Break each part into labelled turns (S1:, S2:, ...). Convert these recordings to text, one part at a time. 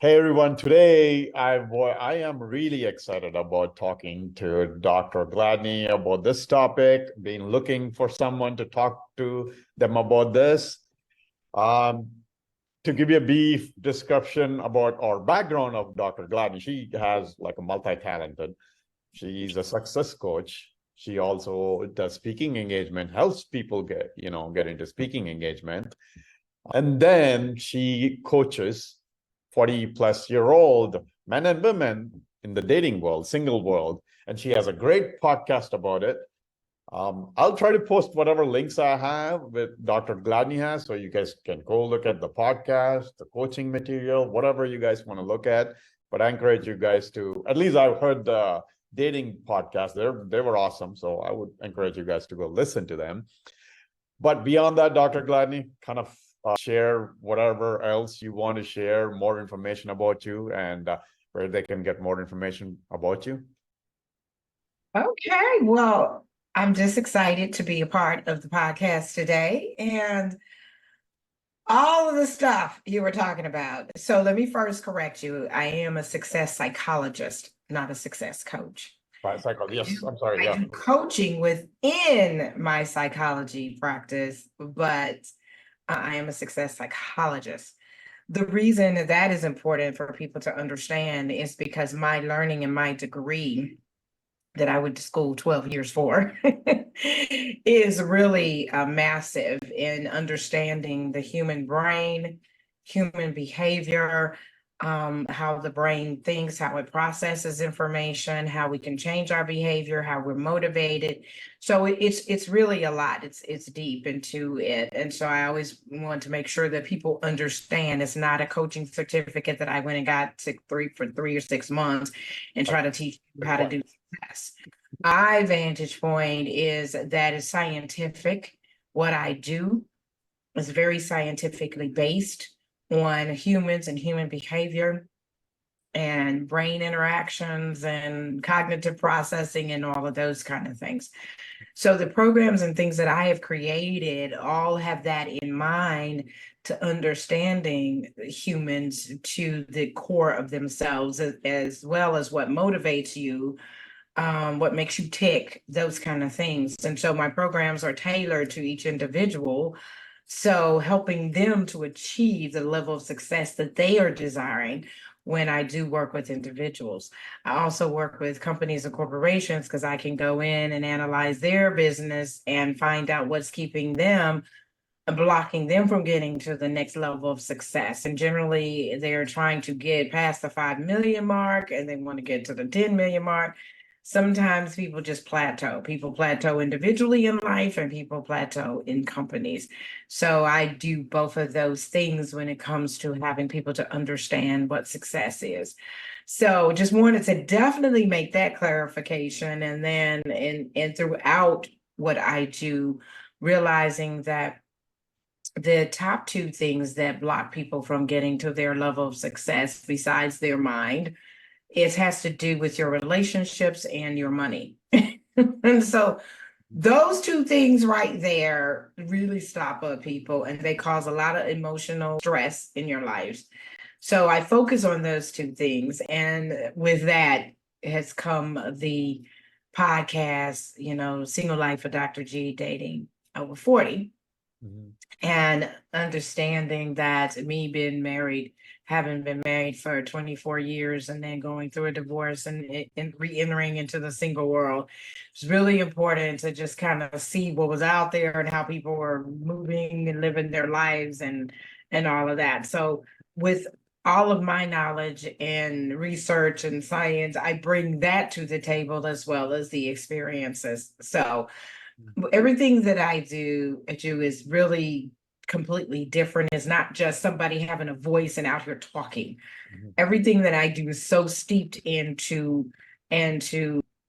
S1: Hey everyone, today I am really excited about talking to Dr. Gladney about this topic, been looking for someone to talk to them about this. Um, to give you a brief description about our background of Dr. Gladney, she has like a multi-talented. She's a success coach. She also does speaking engagement, helps people get into speaking engagement. And then she coaches 40 plus year old men and women in the dating world, single world. And she has a great podcast about it. I'll try to post whatever links I have with Dr. Gladney has, so you guys can go look at the podcast, the coaching material, whatever you guys want to look at. But I encourage you guys to, at least I've heard the dating podcast. They were awesome. So I would encourage you guys to go listen to them. But beyond that, Dr. Gladney, kind of share whatever else you want to share, more information about you, and where they can get more information about you.
S2: Okay, well, I'm just excited to be a part of the podcast today and all of the stuff you were talking about. So let me first correct you. I am a success psychologist, not a success coach.
S1: Yes, I'm sorry.
S2: I
S1: Yeah.
S2: do coaching within my psychology practice, but I am a success psychologist. The reason that is important for people to understand is because my learning and my degree that I went to school 12 years for is really massive in understanding the human brain, human behavior, how the brain thinks, how it processes information, how we can change our behavior, how we're motivated. So it's really a lot. It's deep into it. And so I always want to make sure that people understand it's not a coaching certificate that I went and got for 3 or 6 months and try to teach you how to do success. My vantage point is that is scientific. What I do is very scientifically based on humans and human behavior and brain interactions and cognitive processing and all of those kind of things. So the programs and things that I have created all have that in mind, to understanding humans to the core of themselves, as well as what motivates you, what makes you tick, those kind of things. And so my programs are tailored to each individual. So helping them to achieve the level of success that they are desiring when I do work with individuals. I also work with companies and corporations because I can go in and analyze their business and find out what's keeping them, blocking them from getting to the next level of success. And generally, they're trying to get past the 5 million mark and they want to get to the 10 million mark. Sometimes people just plateau. People plateau individually in life and people plateau in companies. So I do both of those things when it comes to having people to understand what success is. So just wanted to definitely make that clarification. And then and throughout what I do, realizing that the top two things that block people from getting to their level of success besides their mind, it has to do with your relationships and your money. And so those two things right there really stop up people and they cause a lot of emotional stress in your lives. So I focus on those two things. And with that has come the podcast, Single Life of Dr. G, Dating Over 40. Mm-hmm. And understanding that me being married, having been married for 24 years and then going through a divorce and re-entering into the single world, it's really important to just kind of see what was out there and how people were moving and living their lives and all of that. So with all of my knowledge and research and science, I bring that to the table as well as the experiences. So everything that I do is really completely different. It's not just somebody having a voice and out here talking. Mm-hmm. Everything that I do is so steeped into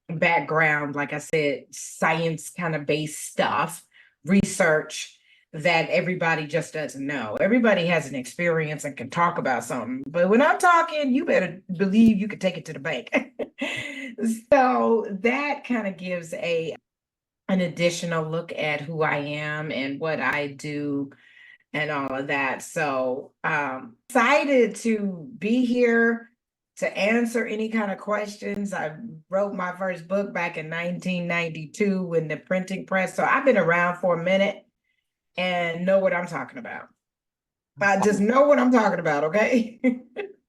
S2: background, like I said, science kind of based stuff, research that everybody just doesn't know. Everybody has an experience and can talk about something, but when I'm talking, you better believe you can take it to the bank. So that kind of gives an additional look at who I am and what I do and all of that. So excited to be here to answer any kind of questions. I wrote my first book back in 1992 when the printing press. So I've been around for a minute and know what I'm talking about. I just know what I'm talking about, okay?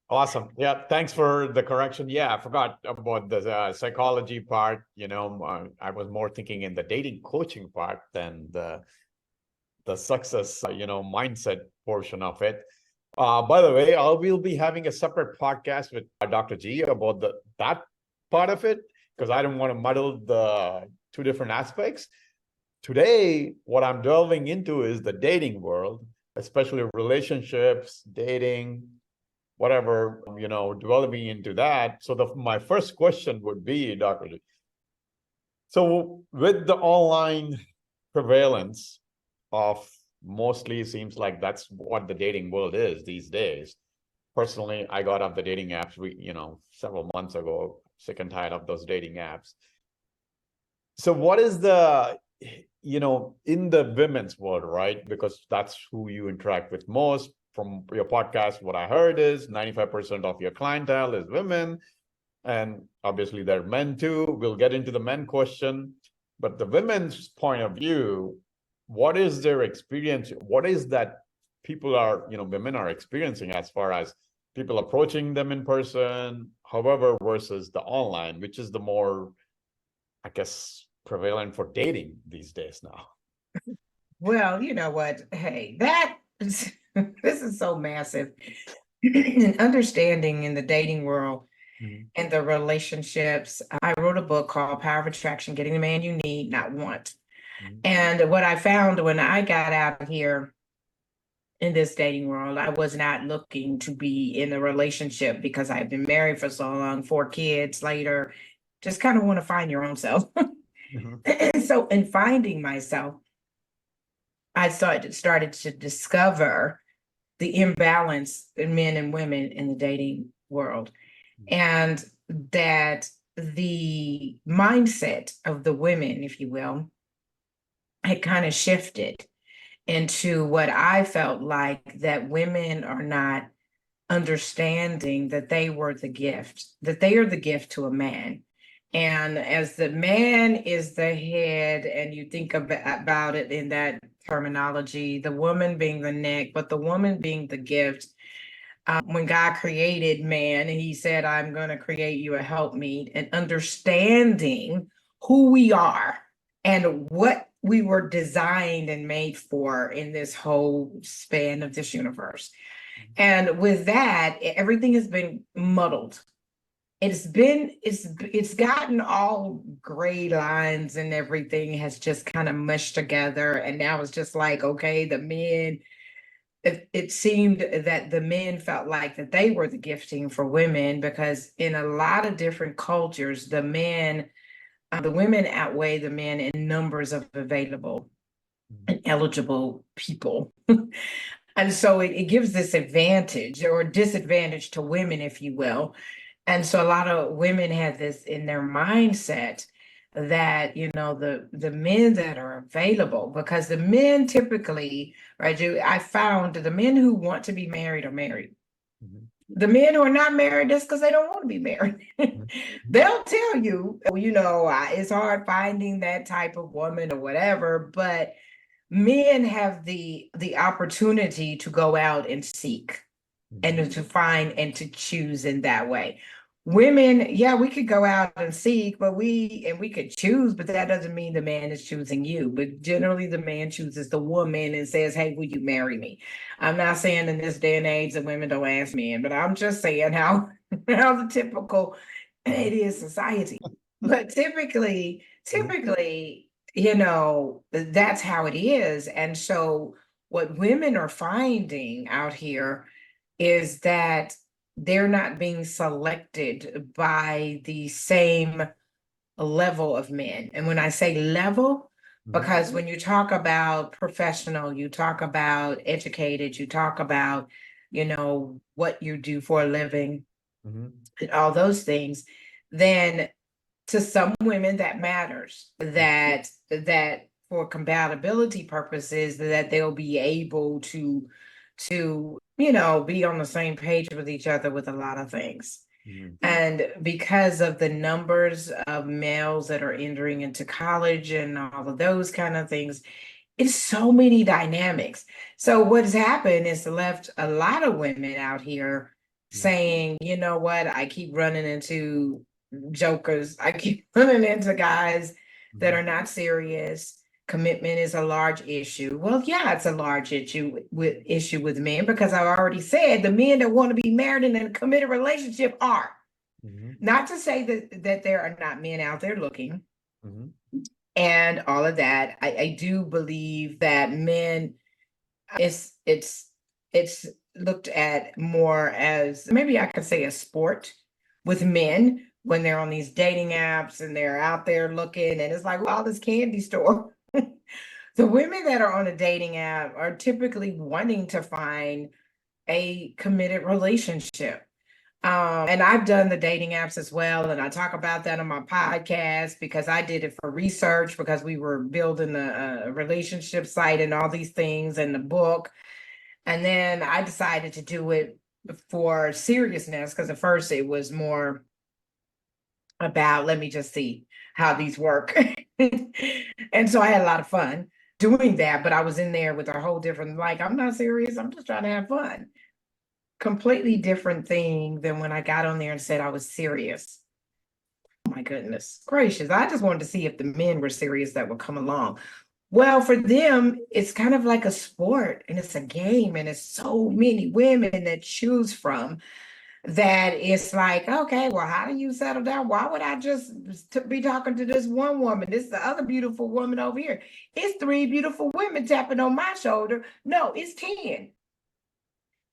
S1: Awesome. Yeah, thanks for the correction. Yeah, I forgot about the psychology part. I was more thinking in the dating coaching part than the success, mindset portion of it. By the way, I will be having a separate podcast with Dr. G about that part of it, because I don't want to muddle the two different aspects. Today, what I'm delving into is the dating world, especially relationships, dating, whatever, developing into that. So my first question would be, Dr. G, so with the online prevalence of mostly seems like that's what the dating world is these days. Personally, I got off the dating apps, several months ago, sick and tired of those dating apps. So what is the, in the women's world, right? Because that's who you interact with most. From your podcast, what I heard is 95% of your clientele is women. And obviously there are men too. We'll get into the men question. But the women's point of view, what is their experience? What is that women are experiencing as far as people approaching them in person, however, versus the online, which is the more, I guess, prevalent for dating these days now?
S2: Well, you know what? Hey, this is so massive. And understanding in the dating world and the relationships. I wrote a book called Power of Attraction, Getting the Man You Need, Not Want. And what I found when I got out here in this dating world, I was not looking to be in a relationship because I've been married for so long, 4 kids later, just kind of want to find your own self. And so in finding myself, I started to discover the imbalance in men and women in the dating world, and that the mindset of the women, if you will, had kind of shifted into what I felt like that women are not understanding that they were the gift, that they are the gift to a man. And as the man is the head, and you think about it in that terminology, the woman being the neck, but the woman being the gift. When God created man, he said, I'm going to create you a helpmeet, and understanding who we are and what we were designed and made for in this whole span of this universe. And with that, everything has been muddled. It's gotten all gray lines, and everything has just kind of mushed together. And now it's just like, okay, the men, it seemed that the men felt like that they were the gifting for women, because in a lot of different cultures, the women outweigh the men in numbers of available and eligible people. And so it gives this advantage or disadvantage to women, if you will. And so a lot of women have this in their mindset that, the men that are available, because the men typically, right, I found the men who want to be married are married. The men who are not married, that's because they don't want to be married. They'll tell you, it's hard finding that type of woman or whatever, but men have the opportunity to go out and seek and to find and to choose in that way. Women, yeah, we could go out and seek, but we could choose, but that doesn't mean the man is choosing you. But generally the man chooses the woman and says, hey, will you marry me? I'm not saying in this day and age that women don't ask men, but I'm just saying how the typical it is society. But typically, that's how it is. And so what women are finding out here is that they're not being selected by the same level of men. And when I say level, because when you talk about professional, you talk about educated, you talk about, what you do for a living, and all those things, then to some women that matters, that for compatibility purposes that they'll be able to be on the same page with each other with a lot of things. And because of the numbers of males that are entering into college and all of those kind of things, it's so many dynamics. So what's happened is left a lot of women out here saying, you know what, I keep running into jokers. I keep running into guys that are not serious. Commitment is a large issue. Well, yeah, it's a large issue with men, because I've already said the men that want to be married in a committed relationship are. Not to say that there are not men out there looking and all of that. I do believe that men, it's looked at more as, maybe I could say, a sport with men when they're on these dating apps and they're out there looking, and it's like, well, this candy store. The women that are on a dating app are typically wanting to find a committed relationship. And I've done the dating apps as well, and I talk about that on my podcast because I did it for research, because we were building a relationship site and all these things in the book. And then I decided to do it for seriousness, because at first it was more about, let me just see how these work. And so I had a lot of fun doing that, but I was in there with a whole different, like, I'm not serious, I'm just trying to have fun. Completely different thing than when I got on there and said I was serious. Oh my goodness gracious. I just wanted to see if the men were serious that would come along. Well, for them, it's kind of like a sport and it's a game, and it's so many women that choose from that it's like, okay, well, how do you settle down? Why would I just be talking to this one woman? This is the other beautiful woman over here. It's 3 beautiful women tapping on my shoulder. No, it's 10.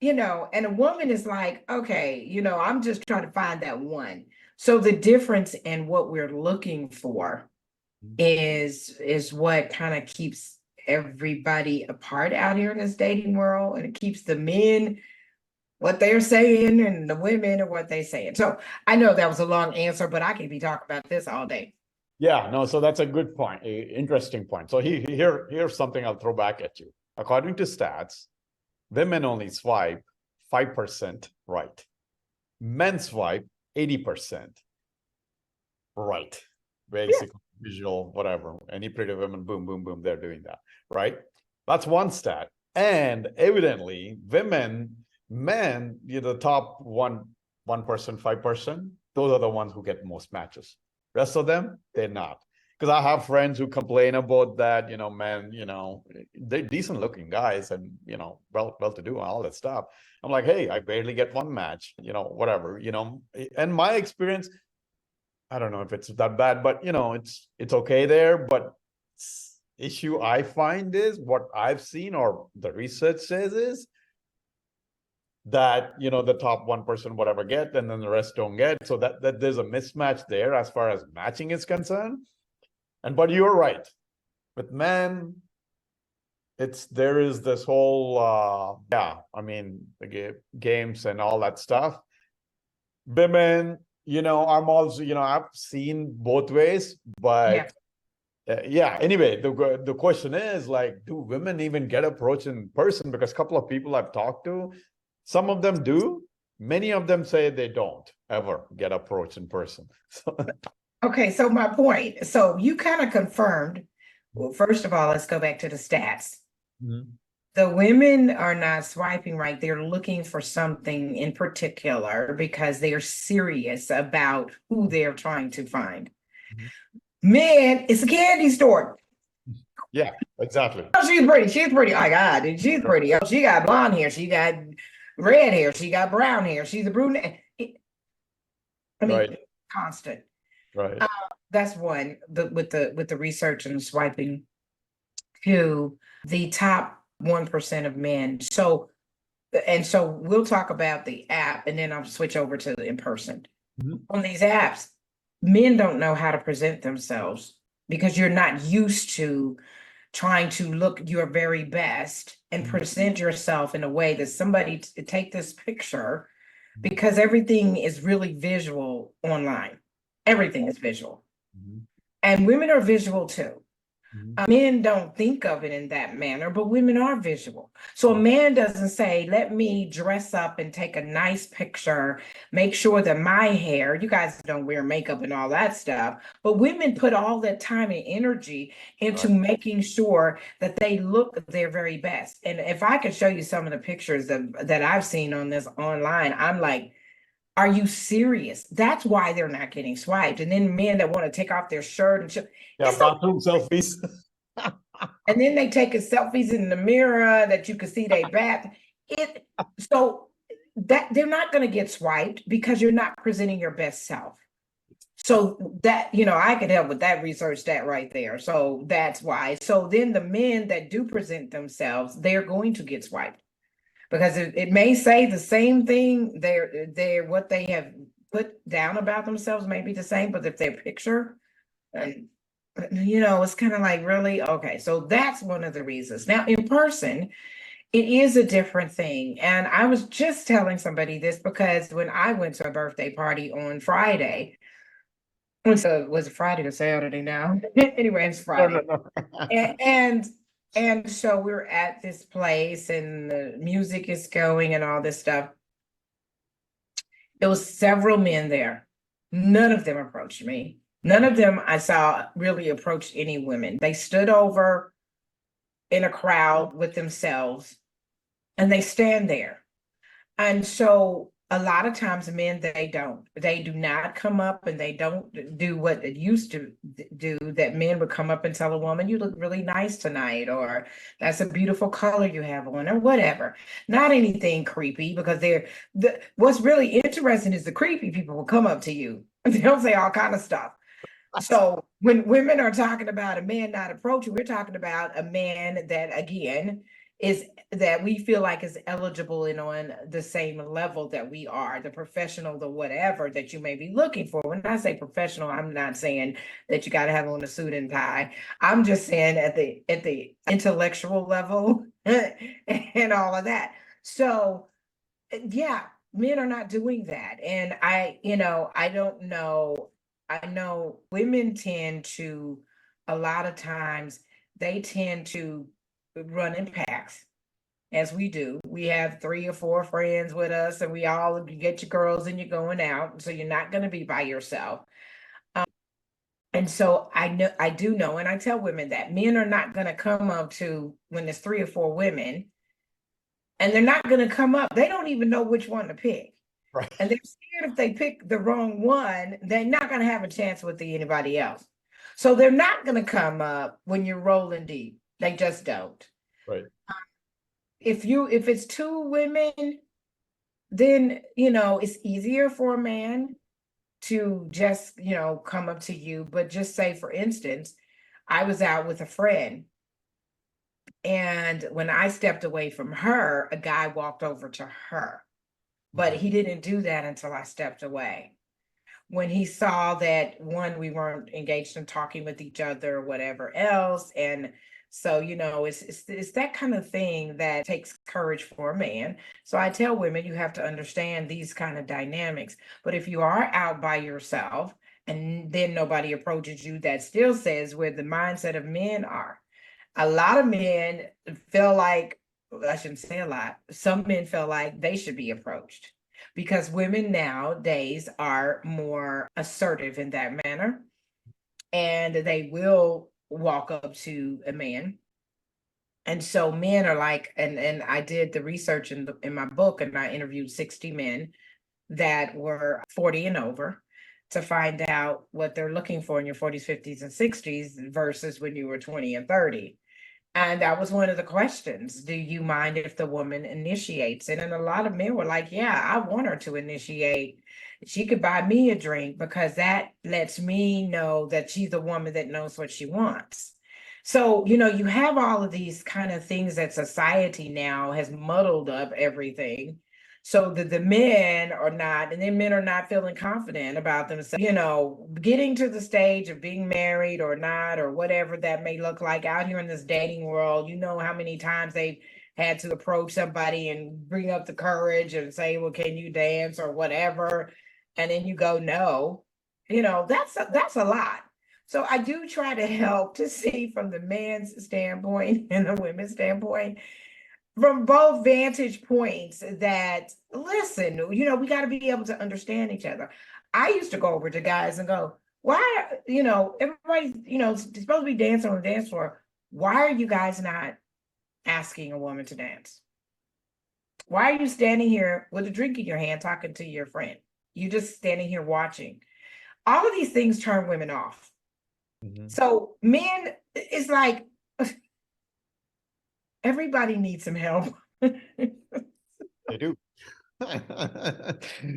S2: And a woman is like, okay, I'm just trying to find that one. So the difference in what we're looking for is what kind of keeps everybody apart out here in this dating world, and it keeps the men what they're saying and the women and what they're saying. So I know that was a long answer, but I could be talking about this all day.
S1: Yeah, no, so that's a good point, interesting point. So here's something I'll throw back at you. According to stats, women only swipe 5% right. Men swipe 80% right. Basically, visual, whatever. Any pretty women, boom, boom, boom, they're doing that, right? That's one stat. And evidently, men, the top 1%, 5%, those are the ones who get most matches. Rest of them, they're not. Because I have friends who complain about that, men, they're decent looking guys and, well to do and all that stuff. I'm like, hey, I barely get one match, whatever, and my experience, I don't know if it's that bad, but it's okay there. But issue I find is what I've seen or the research says is that the top 1% whatever get, and then the rest don't get. So that there's a mismatch there as far as matching is concerned. But you're right, with men, there is this whole the games and all that stuff. Women, I'm also, I've seen both ways, but anyway, the question is, like, do women even get approached in person? Because a couple of people I've talked to, some of them do, many of them say they don't ever get approached in person.
S2: Okay, so my point, so you kind of confirmed, well, first of all, let's go back to the stats. The women are not swiping right. They're looking for something in particular because they are serious about who they're trying to find. Men, it's a candy store.
S1: Yeah, exactly.
S2: Oh, she's pretty. She's pretty. Oh my God, she's pretty. Oh, she got blonde hair. She got red hair. She got brown hair. She's a brunette. I mean,
S1: right.
S2: Constant.
S1: Right.
S2: That's one. With the research and swiping to the top 1% of men. So we'll talk about the app, and then I'll switch over to the in person. On these apps, men don't know how to present themselves because you're not used to trying to look your very best and present yourself in a way that somebody take this picture, because everything is really visual online. Everything is visual. And women are visual too. Men don't think of it in that manner, but women are visual. So a man doesn't say, let me dress up and take a nice picture, make sure that my hair, you guys don't wear makeup and all that stuff, but women put all that time and energy into
S1: Right.
S2: making sure that they look their very best. And if I could show you some of the pictures that I've seen on this online, I'm like, are you serious? That's why they're not getting swiped. And then men that want to take off their shirt and
S1: Yeah,
S2: it's so,
S1: bathroom selfies.
S2: and then they take selfies in the mirror that you can see they bath. It so that they're not going to get swiped because you're not presenting your best self. So that, I could help with that research that right there. So that's why. So then the men that do present themselves, they're going to get swiped because it may say the same thing. They're what they have put down about themselves may be the same, but if their picture, and it's kind of like, really? Okay, so that's one of the reasons. Now, in person, it is a different thing. And I was just telling somebody this because when I went to a birthday party on Friday, so was it Friday or Saturday now? Anyway, it's
S1: No, no,
S2: Friday.
S1: no.
S2: And so we're at this place and the music is going and all this stuff. There was several men there. None of them approached me. None of them I saw really approached any women. They stood over in a crowd with themselves and they stand there. And so a lot of times men, they do not come up and they don't do what it used to do, that men would come up and tell a woman, you look really nice tonight, or that's a beautiful color you have on, or whatever. Not anything creepy, because what's really interesting is the creepy people will come up to you and they'll say all kind of stuff. So when women are talking about a man not approaching, we're talking about a man that, again, is that we feel like is eligible and on the same level that we are, the professional, the whatever that you may be looking for. When I say professional, I'm not saying that you got to have on a suit and tie. I'm just saying at the intellectual level and all of that. So yeah, men are not doing that. And I don't know. I know women tend to, a lot of times, they tend to run in packs, as we do. We have 3 or 4 friends with us, and we all get your girls and you're going out. So you're not going to be by yourself. And so I do know, and I tell women that men are not going to come up to when there's 3 or 4 women, and they're not going to come up. They don't even know which one to pick.
S1: Right.
S2: And they're scared if they pick the wrong one, they're not going to have a chance with anybody else. So they're not going to come up when you're rolling deep. They just don't.
S1: Right.
S2: If it's 2 women, then it's easier for a man to just come up to you. But just say, for instance, I was out with a friend, and when I stepped away from her, a guy walked over to her, but he didn't do that until I stepped away. When he saw that, one, we weren't engaged in talking with each other or whatever else. And so, it's that kind of thing that takes courage for a man. So I tell women, you have to understand these kind of dynamics. But if you are out by yourself and then nobody approaches you, that still says where the mindset of men are. A lot of men feel like, I shouldn't say a lot, some men feel like they should be approached, because women nowadays are more assertive in that manner, and they will walk up to a man. And so men are like, and I did the research in my book, and I interviewed 60 men that were 40 and over to find out what they're looking for in your 40s, 50s, and 60s versus when you were 20 and 30. And that was one of the questions. Do you mind if the woman initiates it? And a lot of men were like, yeah, I want her to initiate. She could buy me a drink because that lets me know that she's a woman that knows what she wants. So, you have all of these kind of things that society now has muddled up everything. So that the men are not, and then men are not feeling confident about themselves, getting to the stage of being married or not, or whatever that may look like out here in this dating world. You know how many times they've had to approach somebody and bring up the courage and say, well, can you dance or whatever? And then you go, no, that's a lot. So I do try to help to see from the man's standpoint and the women's standpoint, from both vantage points, that listen, we got to be able to understand each other. I used to go over to guys and go, why, everybody's, supposed to be dancing on the dance floor. Why are you guys not asking a woman to dance? Why are you standing here with a drink in your hand talking to your friend? You just standing here watching. All of these things turn women off.
S1: Mhm.
S2: So men, it's like everybody needs some help.
S1: They do.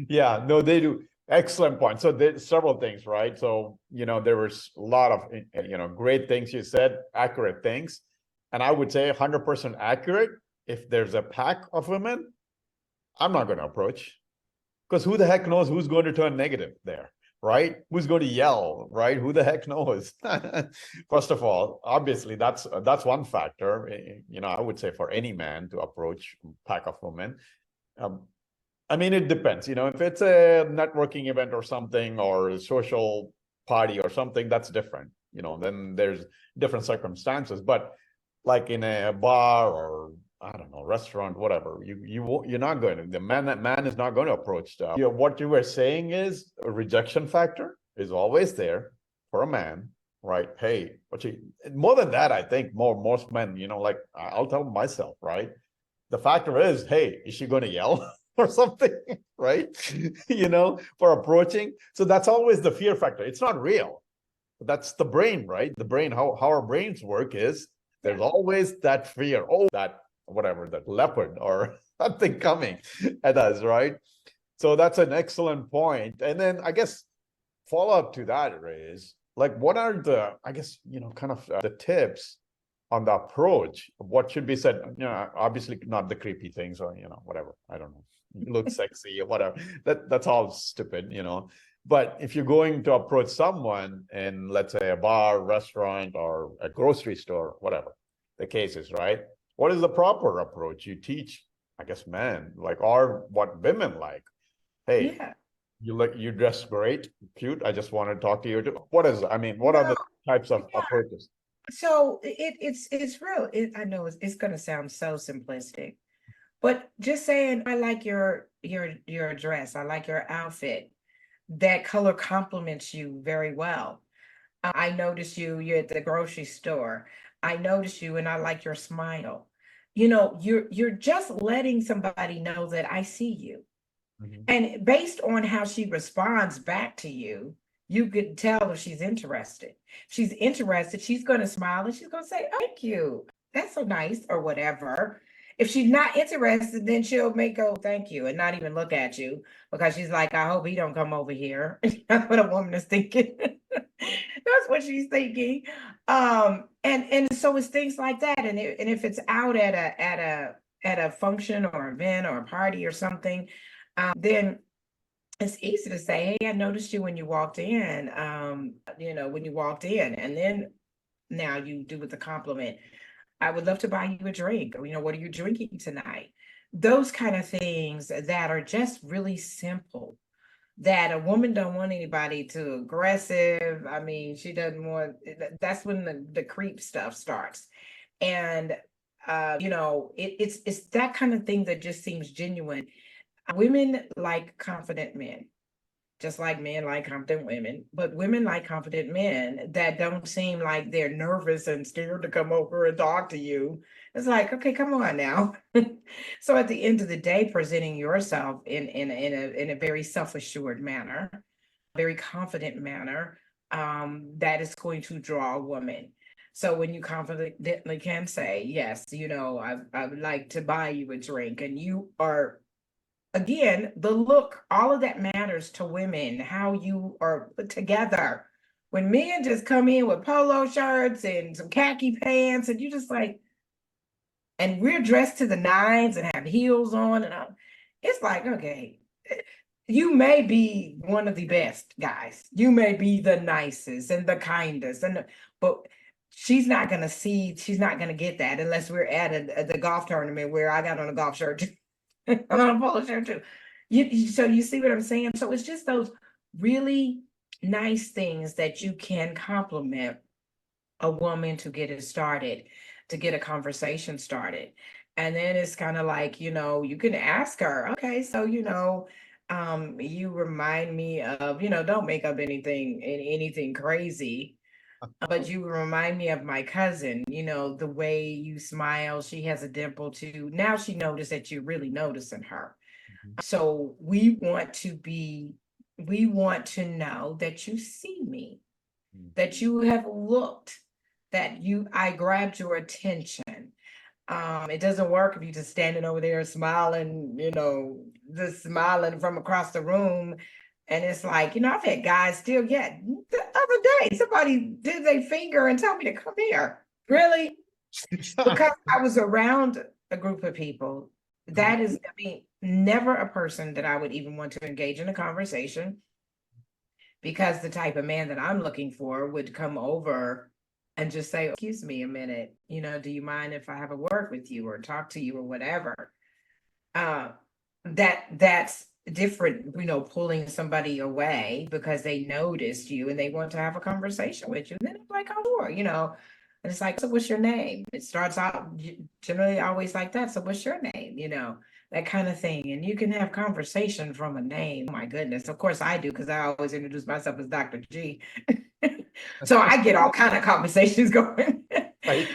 S1: Yeah, no, they do. Excellent point. So there's several things, right? So, there was a lot of, great things you said, accurate things. And I would say 100% accurate. If there's a pack of women, I'm not going to approach, because who the heck knows who's going to turn negative there, right? Who's going to yell, right? Who the heck knows? First of all, obviously that's one factor. I would say for any man to approach a pack of women. I mean, it depends. If it's a networking event or something, or a social party or something, that's different. Then there's different circumstances. But like in a bar, or I don't know, restaurant, whatever, you're not going to. The man is not going to approach stuff. What you were saying is a rejection factor is always there for a man, right? Hey, more than that, I think most men, like I'll tell myself, right? The factor is, hey, is she going to yell or something, right? For approaching. So that's always the fear factor. It's not real. That's the brain, right? The brain, how our brains work is there's always that fear. Oh, that whatever, that leopard or something coming at us, right? So that's an excellent point. And then I guess follow up to that is like, what are the, I guess, kind of the tips on the approach of what should be said? Obviously not the creepy things, or whatever, I don't know, look sexy or whatever, that's all stupid. But if you're going to approach someone in, let's say, a bar, restaurant, or a grocery store, whatever the case is, right? What is the proper approach you teach, I guess, men, like, or what women like? Hey,
S2: Yeah.
S1: you dress great, cute, I just want to talk to you too. What are
S2: No,
S1: the types of
S2: yeah.
S1: approaches?
S2: So it's real. I know it's going to sound so simplistic, but just saying, I like your dress. I like your outfit. That color complements you very well. I noticed you're at the grocery store. I noticed you and I like your smile. You're just letting somebody know that I see you.
S1: Mhm.
S2: And based on how she responds back to you, you could tell if she's interested. If she's interested, she's going to smile and she's going to say, "Oh, thank you. That's so nice," or whatever. If she's not interested, then she'll make go, "Thank you," and not even look at you, because she's like, "I hope he don't come over here." That's what a woman is thinking. That's what she's thinking. And so it's things like that. And if it's out at a function or event or a party or something, then it's easy to say, "Hey, I noticed you when you walked in." And then now you do with the compliment, "I would love to buy you a drink," or, "What are you drinking tonight?" Those kind of things that are just really simple, that a woman don't want anybody too aggressive. I mean, she doesn't want, that's when the creep stuff starts. And it's that kind of thing that just seems genuine. Women like confident men, just like men like confident women, but women like confident men that don't seem like they're nervous and scared to come over and talk to you. It's like, okay, come on now. So at the end of the day, presenting yourself in a very self-assured manner, very confident manner, that is going to draw a woman. So when you confidently can say, "Yes, I would like to buy you a drink," and you are, again, the look, all of that matters to women, how you are put together. When men just come in with polo shirts and some khaki pants, and you just like, and we're dressed to the nines and have heels on, and it's like, okay, you may be one of the best guys, you may be the nicest and the kindest, but she's not gonna get that unless we're at the golf tournament where I got on a golf shirt. I'm on a polo shirt too. So you see what I'm saying? So it's just those really nice things that you can compliment a woman to get it started, to get a conversation started. And then it's kind of like, you can ask her, okay, so, you remind me of, don't make up anything crazy, but you remind me of my cousin, the way you smile, she has a dimple too. Now she noticed that you're really noticing her.
S1: Mhm.
S2: So we want to know that you see me, that you have looked, I grabbed your attention. It doesn't work if you just standing over there smiling, just smiling from across the room. And it's like, I've had guys still get the other day, somebody did their finger and told me to come here. Really? Because I was around a group of people. That is, I mean, never a person that I would even want to engage in a conversation, because the type of man that I'm looking for would come over and just say, excuse me a minute, do you mind if I have a word with you or talk to you or whatever? Uh, that's different, pulling somebody away because they noticed you and they want to have a conversation with you. And then it's like, oh, sure, and it's like, so what's your name? It starts out generally always like that. So what's your name? That kind of thing. And you can have conversation from a name. Oh my goodness. Of course I do, because I always introduce myself as Dr. G. So I get all kind of conversations going.
S1: Right.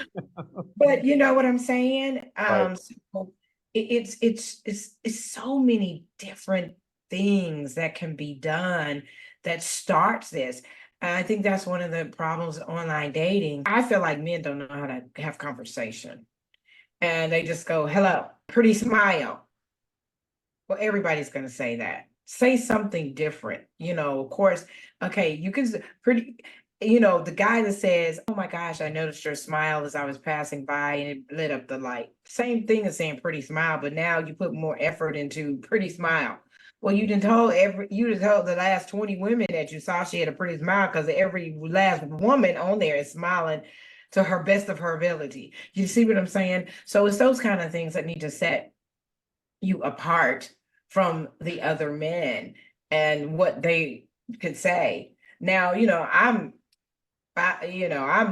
S2: But you know what I'm saying?
S1: Right.
S2: So it's so many different things that can be done that starts this. And I think that's one of the problems with online dating. I feel like men don't know how to have conversation. And they just go, hello, pretty smile. Well, everybody's going to say that. Say something different. Of course, okay, you can pretty, the guy that says, oh my gosh, I noticed your smile as I was passing by and it lit up the light. Same thing as saying pretty smile, but now you put more effort into pretty smile. Well, you done told the last 20 women that you saw she had a pretty smile, because every last woman on there is smiling to her best of her ability. You see what I'm saying? So it's those kind of things that need to set you apart from the other men and what they could say. Now, I'm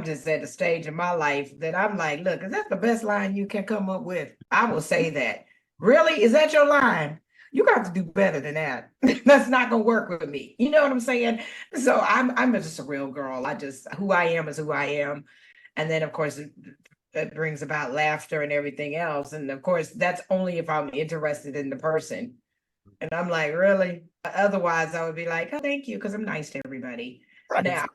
S2: just at a stage in my life that I'm like, look, is that the best line you can come up with? I will say that. Really? Is that your line? You got to do better than that. That's not gonna work with me. You know what I'm saying? So I'm just a real girl. Who I am is who I am. And then of course it brings about laughter and everything else. And of course, that's only if I'm interested in the person. And I'm like, really? Otherwise, I would be like, oh, thank you, because I'm nice to everybody.
S1: Right.
S2: Now,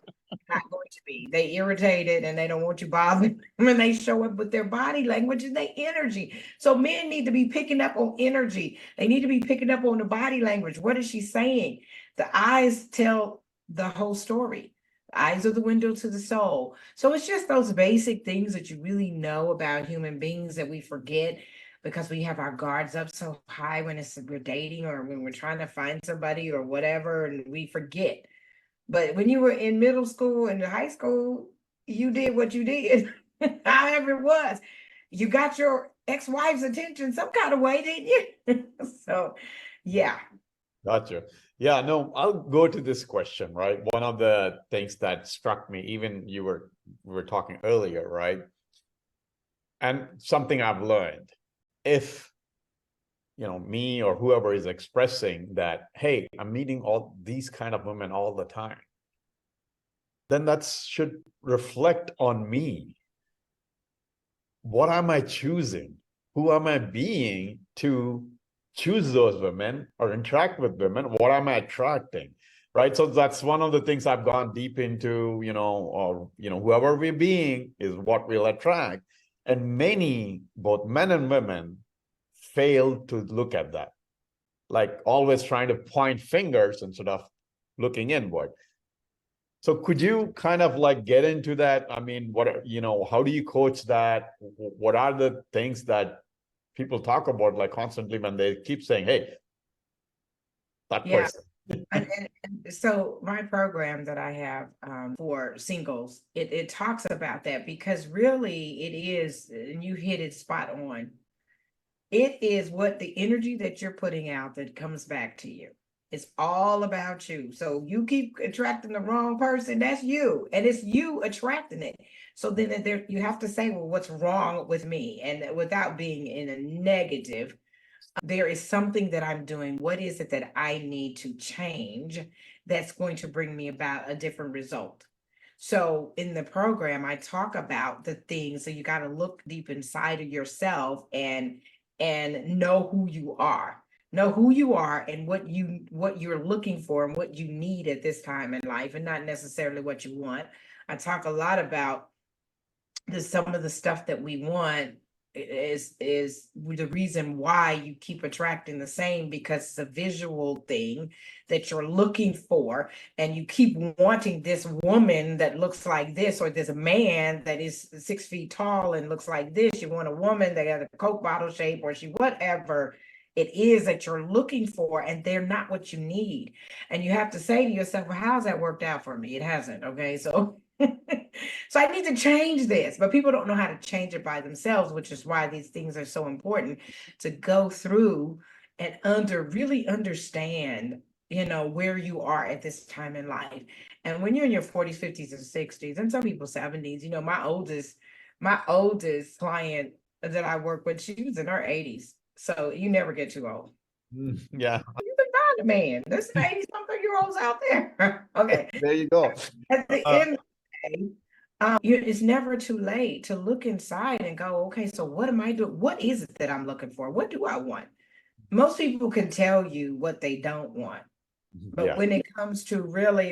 S2: not going to be. They irritated and they don't want you bothering them, and they show up with their body language and their energy. So men need to be picking up on energy. They need to be picking up on the body language. What is she saying? The eyes tell the whole story. The eyes are the window to the soul. So it's just those basic things that you really know about human beings that we forget, because we have our guards up so high when we're dating or when we're trying to find somebody or whatever, and we forget. But when you were in middle school and high school, you did what you did, however it was. You got your ex-wife's attention some kind of way, didn't you? So, yeah.
S1: Gotcha. Yeah, no, I'll go to this question, right? One of the things that struck me, even we were talking earlier, right? And something I've learned, if me or whoever is expressing that, hey, I'm meeting all these kind of women all the time, then that should reflect on me. What am I choosing? Who am I being to choose those women or interact with women? What am I attracting? Right. So that's one of the things I've gone deep into, whoever we're being is what we'll attract. And many, both men and women, fail to look at that, like always trying to point fingers instead of looking inward. So could you kind of like get into that? I mean, how do you coach that? What are the things that people talk about like constantly when they keep saying, hey, that
S2: Yeah.
S1: person?
S2: And so my program that I have for singles, it talks about that, because really it is, and you hit it spot on. It is what the energy that you're putting out that comes back to you. It's all about you. So you keep attracting the wrong person, that's you. And it's you attracting it. So then there you have to say, well, what's wrong with me? And without being in a negative, there is something that I'm doing. What is it that I need to change that's going to bring me about a different result? So in the program, I talk about the things. So you got to look deep inside of yourself and know who you are. Know who you are and what you're looking for and what you need at this time in life, and not necessarily what you want. I talk a lot about some of the stuff that we want is the reason why you keep attracting the same, because it's a visual thing that you're looking for, and you keep wanting this woman that looks like this, or this man that is 6 feet tall and looks like this. You want a woman that has a Coke bottle shape, or she whatever it is that you're looking for, and they're not what you need. And you have to say to yourself, well, how's that worked out for me? It hasn't. Okay, so so I need to change this, but people don't know how to change it by themselves, which is why these things are so important to go through and really understand, where you are at this time in life. And when you're in your 40s, 50s, and 60s, and some people 70s, my oldest client that I work with, she was in her 80s. So you never get too old.
S1: Yeah,
S2: You can find a man. There's some 80-something-year-olds out there. Okay.
S1: there you go.
S2: At the
S1: Uh,
S2: end of the day, it's never too late to look inside and go, okay, so what am I doing? What is it that I'm looking for? What do I want? Most people can tell you what they don't want, but
S1: yeah,
S2: when it comes to really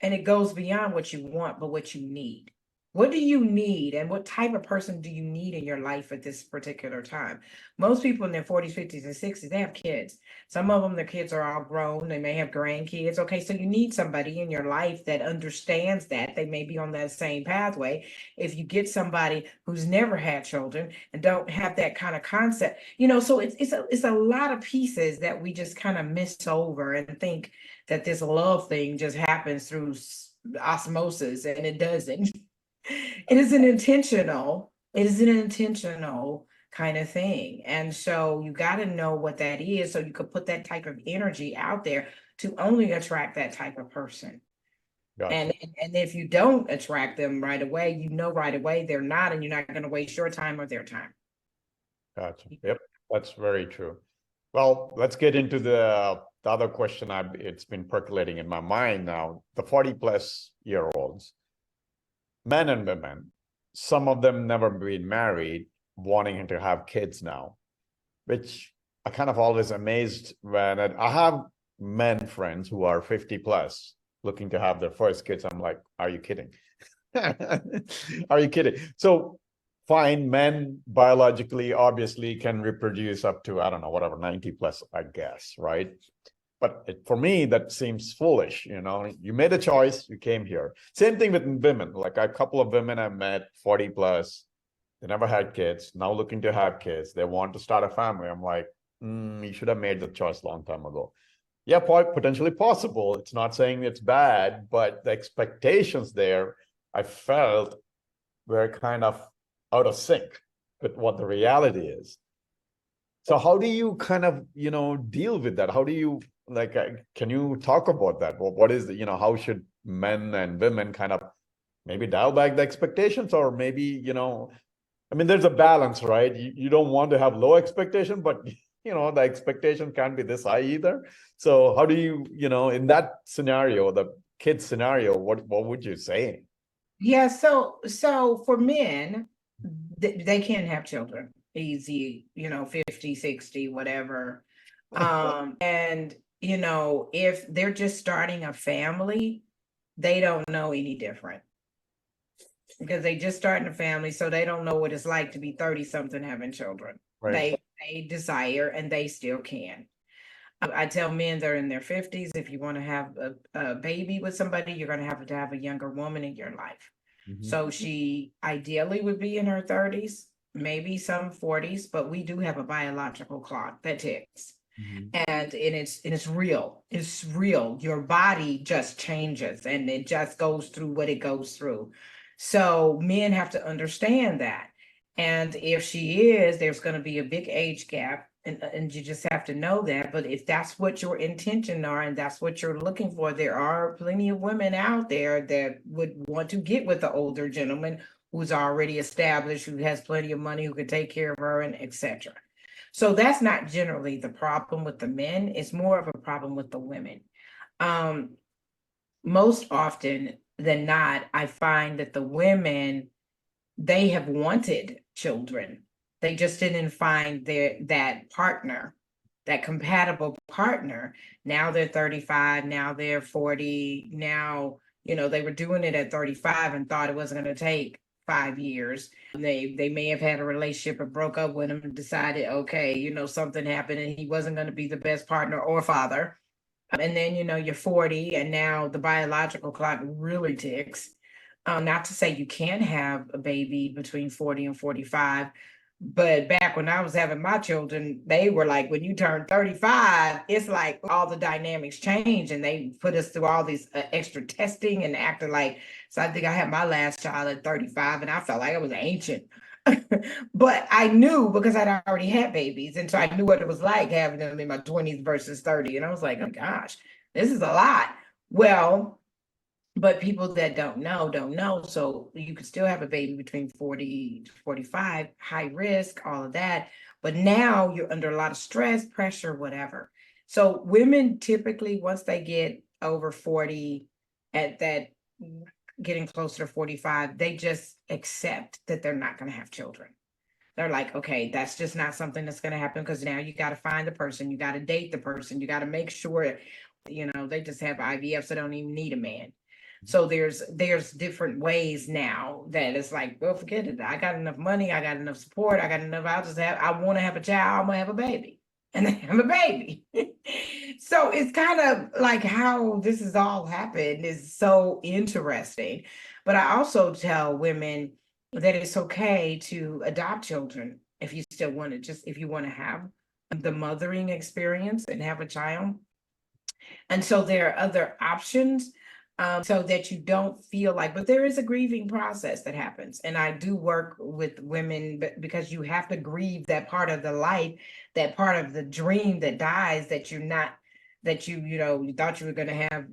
S2: and it goes beyond what you want, but what you need. What do you need, and what type of person do you need in your life at this particular time? Most people in their 40s, 50s, and 60s, they have kids. Some of them, their kids are all grown. They may have grandkids. Okay, so you need somebody in your life that understands that. They may be on that same pathway. If you get somebody who's never had children and don't have that kind of concept, so it's a lot of pieces that we just kind of miss over and think that this love thing just happens through osmosis, and it doesn't. It is an intentional kind of thing. And so you got to know what that is so you could put that type of energy out there to only attract that type of person.
S1: gotcha,
S2: And if you don't attract them right away, right away they're not, and you're not going to waste your time or their time.
S1: gotcha. Yep, that's very true. Well, let's get into the other question. It's been percolating in my mind now. The 40-plus-year-olds, men and women, some of them never been married, wanting to have kids now, which I kind of always amazed when I have men friends who are 50 plus looking to have their first kids. I'm like, are you kidding? Are you kidding? So fine, men biologically obviously can reproduce up to, I don't know, whatever, 90 plus, I guess, right? But for me, that seems foolish. You made a choice, you came here. Same thing with women. Like a couple of women I've met, 40 plus, they never had kids, now looking to have kids. They want to start a family. I'm like, you should have made the choice a long time ago. Yeah, potentially possible. It's not saying it's bad, but the expectations there, I felt, were kind of out of sync with what the reality is. So how do you kind of, deal with that? How do you can you talk about that? What is how should men and women kind of maybe dial back the expectations, or maybe, I mean, there's a balance, right? You don't want to have low expectation, but the expectation can't be this high either. So how do you, in that scenario, the kid scenario, what would you say?
S2: Yeah, so for men, they can't have children easy, 50, 60, whatever. And if they're just starting a family, they don't know any different, because they just starting a family, so they don't know what it's like to be 30 something having children.
S1: Right.
S2: They desire, and they still can. I tell men they're in their 50s, if you want to have a baby with somebody, you're going to have a younger woman in your life.
S1: Mhm.
S2: So she ideally would be in her 30s, maybe some 40s, but we do have a biological clock that ticks.
S1: Mhm.
S2: And it's real. It's real. Your body just changes, and it just goes through what it goes through. So men have to understand that. And if she is, there's going to be a big age gap. And you just have to know that. But if that's what your intention are and that's what you're looking for, there are plenty of women out there that would want to get with the older gentleman who's already established, who has plenty of money, who can take care of her, and etc. So that's not generally the problem with the men. It's more of a problem with the women. Um, Most often than not, I find that the women, they have wanted children. They just didn't find that partner, that compatible partner. Now they're 35, now they're 40, now, they were doing it at 35 and thought it wasn't going to take 5 years. They may have had a relationship and broke up with him and decided, okay, something happened and he wasn't going to be the best partner or father. And then, you're 40 and now the biological clock really ticks. Not to say you can't have a baby between 40 and 45, but back when I was having my children, they were like, when you turn 35, it's like all the dynamics change and they put us through all these extra testing and acting like, so I think I had my last child at 35 and I felt like I was ancient. But I knew because I'd already had babies. And so I knew what it was like having them in my 20s versus 30. And I was like, oh gosh, this is a lot. Well, but people that don't know, don't know. So you could still have a baby between 40 to 45, high risk, all of that. But now you're under a lot of stress, pressure, whatever. So women typically, once they get over 40, at that getting closer to 45, they just accept that they're not going to have children. They're like, okay, that's just not something that's going to happen because now you got to find the person, you got to date the person, you got to make sure, they just have IVF, so they don't even need a man. So there's different ways now that it's like, well, forget it. I got enough money, I got enough support, I got enough. I want to have a child, I'm gonna have a baby. And they have a baby. So it's kind of like how this has all happened is so interesting. But I also tell women that it's okay to adopt children if you still want to, just if you want to have the mothering experience and have a child. And so there are other options, so that you don't feel like, but there is a grieving process that happens. And I do work with women because you have to grieve that part of the life, that part of the dream that dies, that you're not, that you thought you were going to have,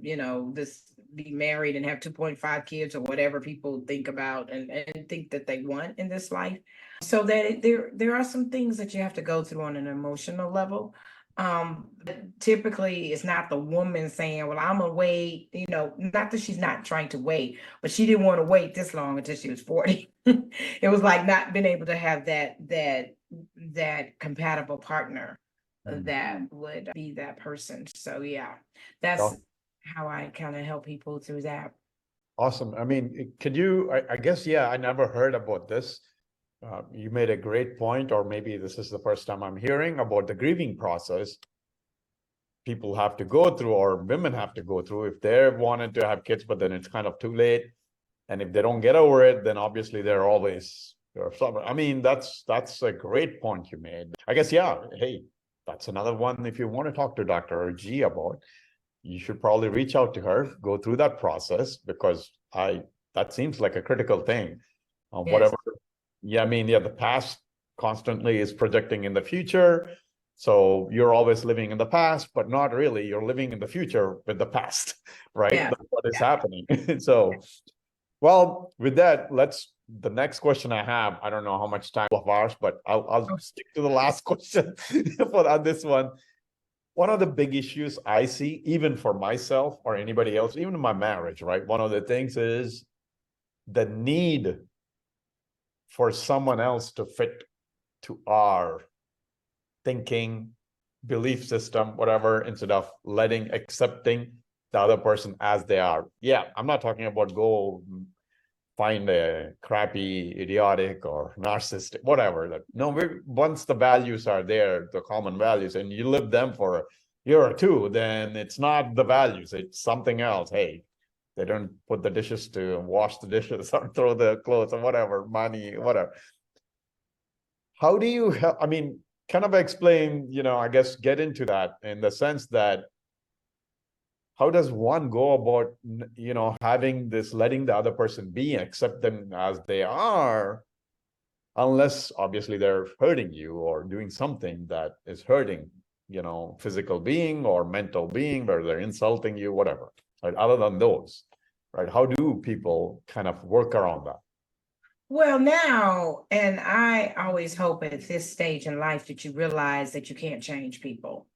S2: this, be married and have 2.5 kids or whatever people think about and think that they want in this life. So that there are some things that you have to go through on an emotional level. But typically it's not the woman saying, well, I'm gonna wait, not that she's not trying to wait, but she didn't want to wait this long until she was 40. It was like not being able to have that compatible partner that would be that person. So yeah, that's how I kind of help people through that.
S1: Awesome. I mean, could you, I guess, yeah, I never heard about this. You made a great point, or maybe this is the first time I'm hearing about the grieving process people have to go through, or women have to go through if they wanted to have kids, but then it's kind of too late. And if they don't get over it, then obviously they're always, I mean, that's a great point you made. I guess, yeah, hey, that's another one. If you want to talk to Dr. G about, you should probably reach out to her, go through that process, because that seems like a critical thing.
S2: Yes.
S1: Whatever. Yeah, I mean, yeah, the past constantly is projecting in the future. So you're always living in the past, but not really. You're living in the future with the past, right?
S2: Yeah.
S1: That's what is happening. So, well, with that, the next question I have, I don't know how much time of ours, but I'll stick to the last question on this one. One of the big issues I see, even for myself or anybody else, even in my marriage, right? One of the things is the need for someone else to fit to our thinking, belief system, whatever, instead of accepting the other person as they are. Yeah, I'm not talking about go find a crappy, idiotic, or narcissistic, whatever. No, once the values are there, the common values, and you live them for a year or two, then it's not the values, it's something else. Hey, they don't put the dishes to wash the dishes or throw the clothes or whatever, money, whatever. How do you help? I mean, kind of explain, I guess, get into that in the sense that how does one go about, having this, letting the other person be, accept them as they are, unless obviously they're hurting you or doing something that is hurting, physical being or mental being, where they're insulting you, whatever, right? Other than those, right? How do people kind of work around that?
S2: Well, now, and I always hope at this stage in life that you realize that you can't change people,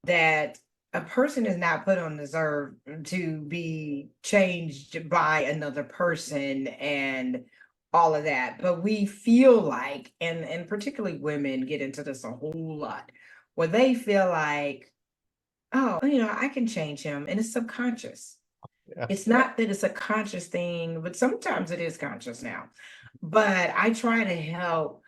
S2: that a person is not put on this earth to be changed by another person and all of that. But we feel like, and particularly women get into this a whole lot, where they feel like, oh, I can change him, and it's subconscious.
S1: Yeah.
S2: It's not that it's a conscious thing, but sometimes it is conscious now. But I try to help,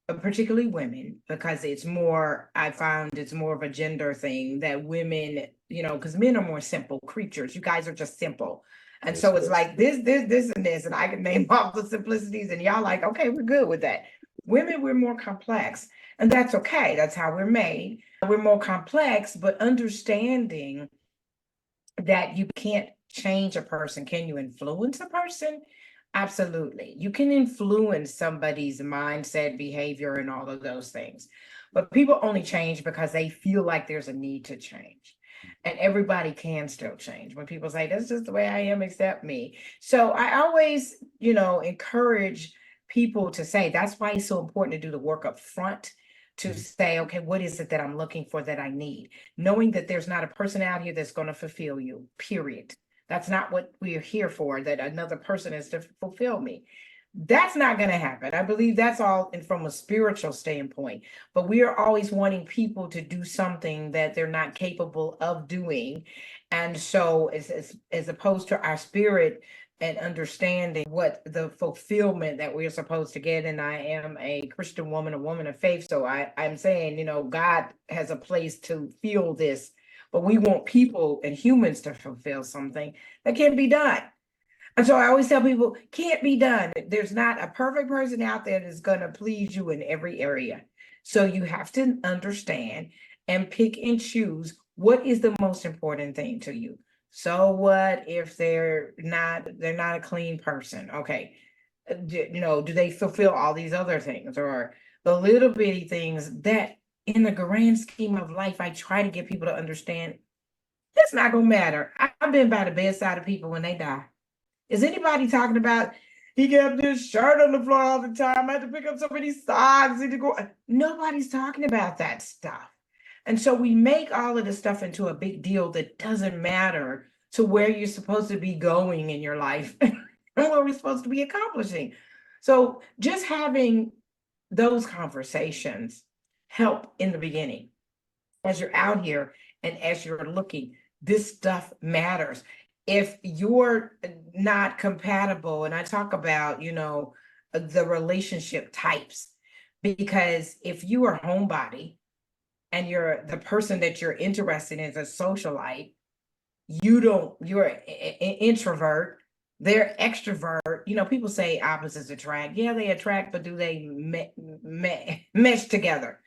S2: particularly women, because I found it's more of a gender thing that women, because men are more simple creatures. You guys are just simple. And so it's like this, and this, and I can name off the simplicities, and y'all like, okay, we're good with that. Women, we're more complex, and that's okay. That's how we're made. We're more complex, but understanding that you can't change a person. Can you influence a person? Absolutely. You can influence somebody's mindset, behavior, and all of those things. But people only change because they feel like there's a need to change. And everybody can still change. When people say, that's just the way I am, accept me. So I always, encourage people to say, that's why it's so important to do the work up front, to say, okay, what is it that I'm looking for, that I need? Knowing that there's not a person out here that's going to fulfill you, period. That's not what we're here for, that another person is to fulfill me. That's not going to happen. I believe that's all from a spiritual standpoint. But we are always wanting people to do something that they're not capable of doing. And so, as opposed to our spirit and understanding what the fulfillment that we're supposed to get. And I am a Christian woman, a woman of faith. So I'm saying, God has a place to feel this, but we want people and humans to fulfill something that can't be done. And so I always tell people, can't be done. There's not a perfect person out there that's going to please you in every area. So you have to understand and pick and choose what is the most important thing to you. So what if they're not a clean person? Okay. Do they fulfill all these other things, or the little bitty things that in the grand scheme of life, I try to get people to understand it's not going to matter. I've been by the bedside of people when they die. Is anybody talking about he kept his shirt on the floor all the time? I had to pick up so many socks. Nobody's talking about that stuff. And so we make all of this stuff into a big deal that doesn't matter to where you're supposed to be going in your life and what we're supposed to be accomplishing. So just having those conversations help in the beginning. As you're out here and as you're looking, this stuff matters. If you're not compatible, and I talk about, the relationship types, because if you are homebody and you're the person that you're interested in is a socialite, you're an introvert, they're extrovert. People say opposites attract. Yeah, they attract, but do they mesh together?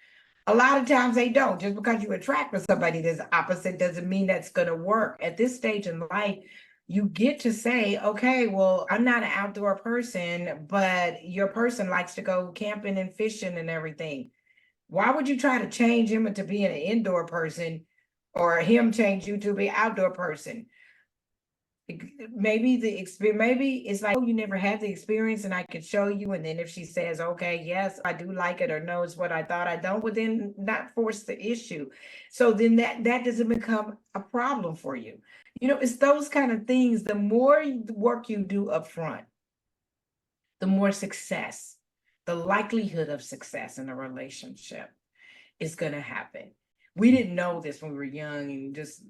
S2: A lot of times they don't. Just because you attract with somebody that's opposite doesn't mean that's going to work. At this stage in life, you get to say, okay, well, I'm not an outdoor person, but your person likes to go camping and fishing and everything. Why would you try to change him into being an indoor person, or him change you to be an outdoor person? Maybe it's like, oh, you never had the experience and I could show you. And then if she says, okay, yes, I do like it, or no, it's what I thought I don't, well, then not force the issue. So then that doesn't become a problem for you. It's those kind of things. The more work you do up front, the more success, the likelihood of success in a relationship is going to happen. We didn't know this when we were young and just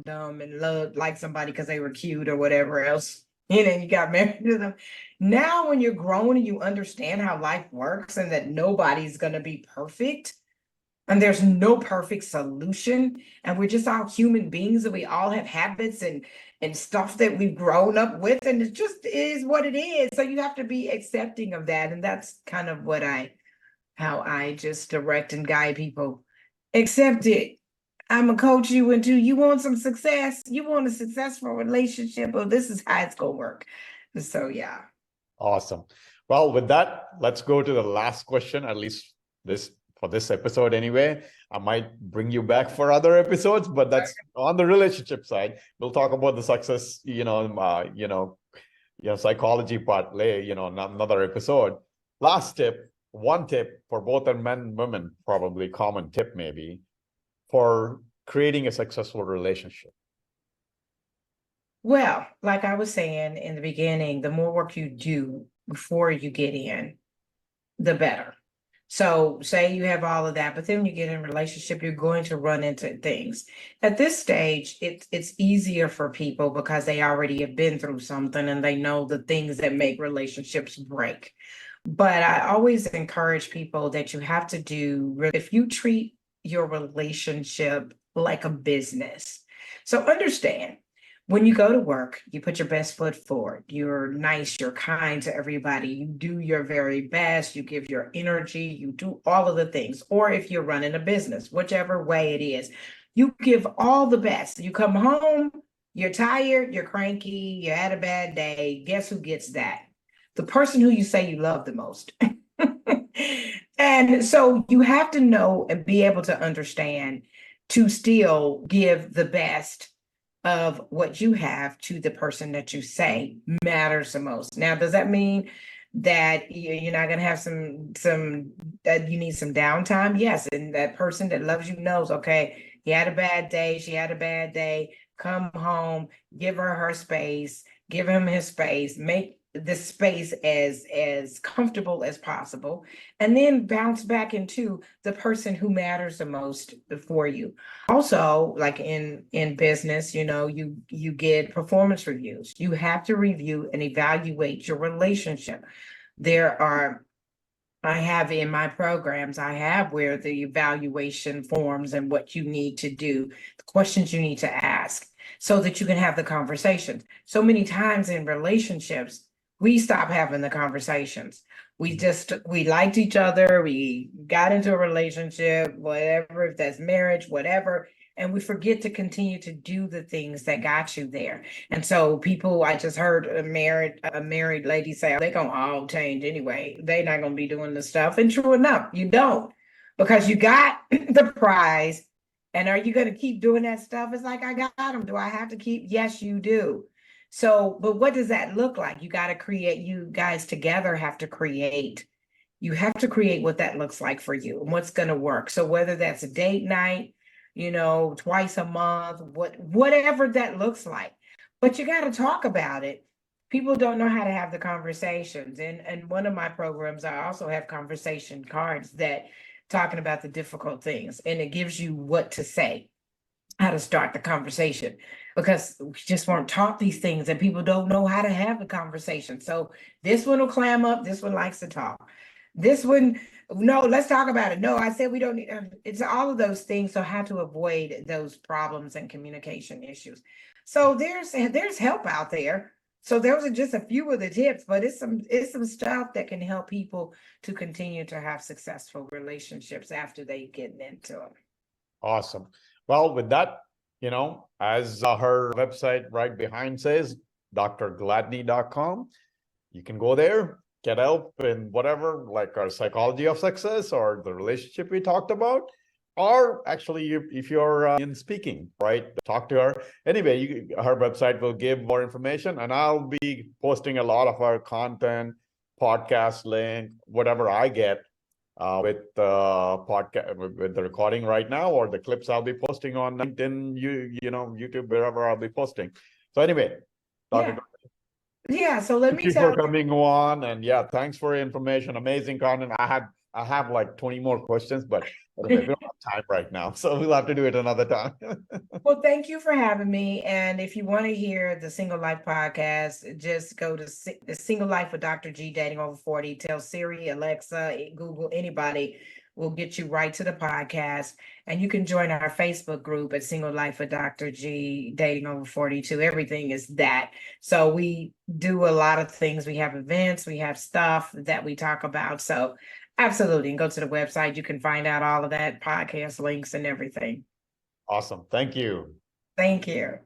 S2: dumb and loved like somebody because they were cute or whatever else. You got married to them. Now, when you're grown and you understand how life works and that nobody's going to be perfect and there's no perfect solution, and we're just all human beings and we all have habits and stuff that we've grown up with, and it just is what it is. So you have to be accepting of that. And that's kind of how I just direct and guide people. Accept it. I'm gonna coach you into, you want some success, you want a successful relationship, well, this is how it's gonna work. So yeah.
S1: Awesome. Well, with that, let's go to the last question, at least for this episode anyway. I might bring you back for other episodes, but that's on the relationship side. We'll talk about the success, psychology part later, another episode. Last tip, one tip for both men and women, probably common tip maybe, for creating a successful relationship.
S2: Well, like I was saying in the beginning, the more work you do before you get in, the better. So say you have all of that, but then when you get in a relationship, you're going to run into things. At this stage, it's easier for people because they already have been through something and they know the things that make relationships break. But I always encourage people that you have to if you treat your relationship like a business. So understand, when you go to work, you put your best foot forward. You're nice, you're kind to everybody. You do your very best. You give your energy. You do all of the things. Or if you're running a business, whichever way it is, you give all the best. You come home, you're tired, you're cranky, you had a bad day. Guess who gets that? The person who you say you love the most. And so you have to know and be able to understand to still give the best of what you have to the person that you say matters the most. Now, does that mean that you're not going to have that you need some downtime? Yes. And that person that loves you knows, okay, he had a bad day, she had a bad day, come home, give her space, give him his space, make the space as comfortable as possible, and then bounce back into the person who matters the most for you. Also, like in business, you get performance reviews. You have to review and evaluate your relationship. I have in my programs, I have where the evaluation forms and what you need to do, the questions you need to ask so that you can have the conversations. So many times in relationships, we stop having the conversations. We liked each other. We got into a relationship, whatever, if that's marriage, whatever. And we forget to continue to do the things that got you there. And so I just heard a married lady say, they're going to all change anyway. They're not going to be doing the stuff. And true enough, you don't, because you got the prize. And are you going to keep doing that stuff? It's like, I got them. Do I have to keep? Yes, you do. So, but what does that look like? You got to create, you guys together have to create. You have to create what that looks like for you and what's going to work. So whether that's a date night, twice a month, whatever that looks like, but you got to talk about it. People don't know how to have the conversations. And one of my programs, I also have conversation cards that talking about the difficult things, and it gives you what to say, how to start the conversation, because we just weren't taught these things and people don't know how to have a conversation. So this one will clam up. This one likes to talk. This one, no, let's talk about it. No, I said we don't need, it's all of those things. So how to avoid those problems and communication issues. So there's help out there. So those are just a few of the tips, but it's some stuff that can help people to continue to have successful relationships after they get into them.
S1: Awesome. Well, with that, as her website right behind says, drgladney.com, you can go there, get help in whatever, like our psychology of success or the relationship we talked about, or actually if you're in speaking, right, talk to her. Anyway, her website will give more information, and I'll be posting a lot of our content, podcast link, whatever I get with the podcast, with the recording right now, or the clips I'll be posting on LinkedIn, YouTube, wherever I'll be posting. So anyway, Dr.
S2: Yeah. So let me
S1: thank you
S2: tell
S1: for coming on, and thanks for your information. Amazing content. I have like 20 more questions, but anyway, we don't have time right now, so we'll have to do it another time.
S2: Well, thank you for having me. And if you want to hear the Single Life podcast, just go to the Single Life with Dr. G, Dating Over 40. Tell Siri, Alexa, Google, anybody will get you right to the podcast. And you can join our Facebook group at Single Life with Dr. G, Dating Over 42. Everything is that. So we do a lot of things. We have events, we have stuff that we talk about. So absolutely. And go to the website. You can find out all of that, podcast links and everything.
S1: Awesome. Thank you.
S2: Thank you.